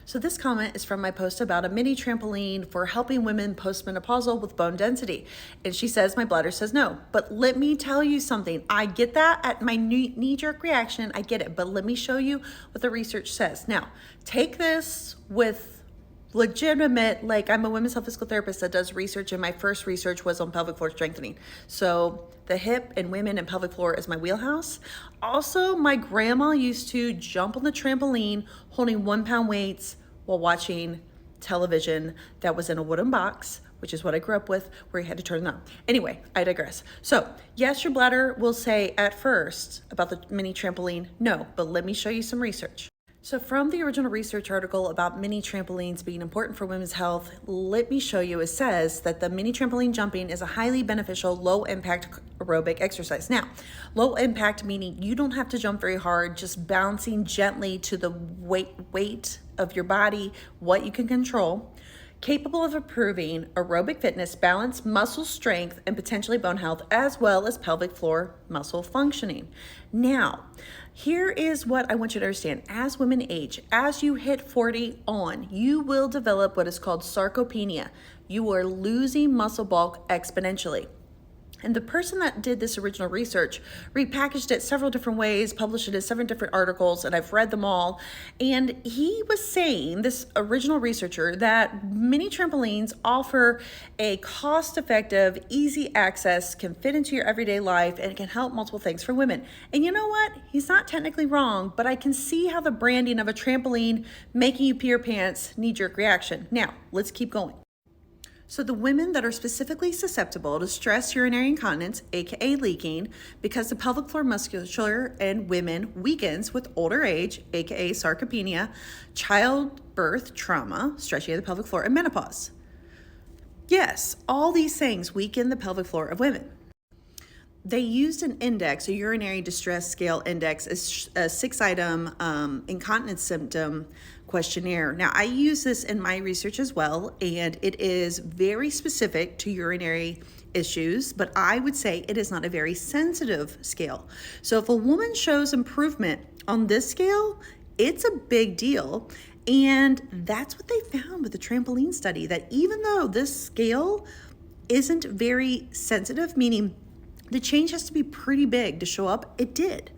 So this comment is from my post about a mini trampoline for helping women postmenopausal with bone density. And she says, my bladder says no. But let me tell you something. I get that at my knee-jerk reaction. I get it. But let me show you what the research says. Now, take this with legitimate, like I'm a women's health physical therapist that does research, and my first research was on pelvic floor strengthening. So the hip and women and pelvic floor is my wheelhouse. Also, my grandma used to jump on the trampoline holding 1-pound weights while watching television that was in a wooden box, which is what I grew up with, where you had to turn it on. Anyway, I digress. So yes, your bladder will say at first about the mini trampoline, no, but let me show you some research. So from the original research article about mini trampolines being important for women's health, let me show you, it says that the mini trampoline jumping is a highly beneficial, low impact aerobic exercise. Now, low impact meaning you don't have to jump very hard, just bouncing gently to the weight of your body, what you can control, capable of improving aerobic fitness, balance, muscle strength, and potentially bone health, as well as pelvic floor muscle functioning. Now, here is what I want you to understand. As women age, as you hit 40 on, you will develop what is called sarcopenia. You are losing muscle bulk exponentially. And the person that did this original research repackaged it several different ways, published it in 7 different articles, and I've read them all. And he was saying, this original researcher, that mini trampolines offer a cost-effective, easy access, can fit into your everyday life, and it can help multiple things for women. And you know what? He's not technically wrong, but I can see how the branding of a trampoline making you pee your pants, knee-jerk reaction. Now, let's keep going. So the women that are specifically susceptible to stress urinary incontinence, aka leaking, because the pelvic floor musculature in women weakens with older age, aka sarcopenia, childbirth trauma, stretching of the pelvic floor, and menopause. Yes, all these things weaken the pelvic floor of women. They used an index, a urinary distress scale index, a 6-item incontinence symptom questionnaire. Now, I use this in my research as well, and it is very specific to urinary issues, but I would say it is not a very sensitive scale. So if a woman shows improvement on this scale, it's a big deal. And that's what they found with the trampoline study, that even though this scale isn't very sensitive, meaning the change has to be pretty big to show up, it did.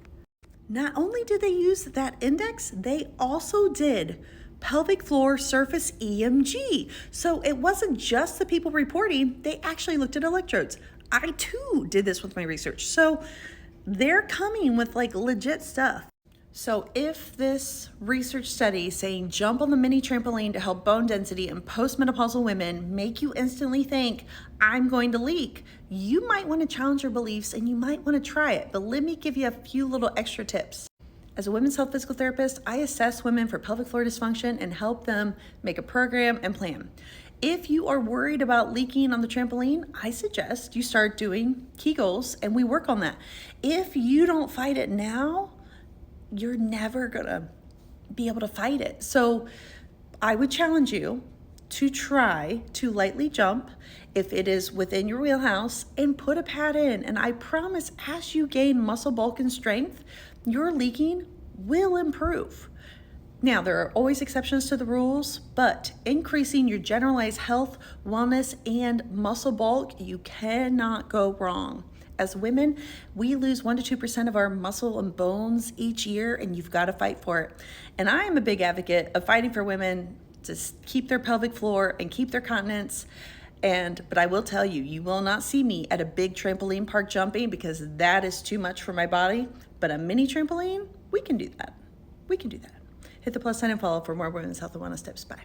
Not only did they use that index, they also did pelvic floor surface EMG. So it wasn't just the people reporting, they actually looked at electrodes. I too did this with my research. So they're coming with like legit stuff. So if this research study saying jump on the mini trampoline to help bone density in postmenopausal women make you instantly think, I'm going to leak, you might want to challenge your beliefs and you might want to try it. But let me give you a few little extra tips. As a women's health physical therapist, I assess women for pelvic floor dysfunction and help them make a program and plan. If you are worried about leaking on the trampoline, I suggest you start doing Kegels and we work on that. If you don't fight it now, you're never gonna be able to fight it. So I would challenge you to try to lightly jump if it is within your wheelhouse and put a pad in. And I promise as you gain muscle bulk and strength, your leaking will improve. Now, there are always exceptions to the rules, but increasing your generalized health, wellness, and muscle bulk, you cannot go wrong. As women, we lose 1% to 2% of our muscle and bones each year, and you've got to fight for it. And I am a big advocate of fighting for women to keep their pelvic floor and keep their continence. But I will tell you, you will not see me at a big trampoline park jumping because that is too much for my body. But a mini trampoline, we can do that. We can do that. Hit the plus sign and follow for more women's health and wellness tips. Bye.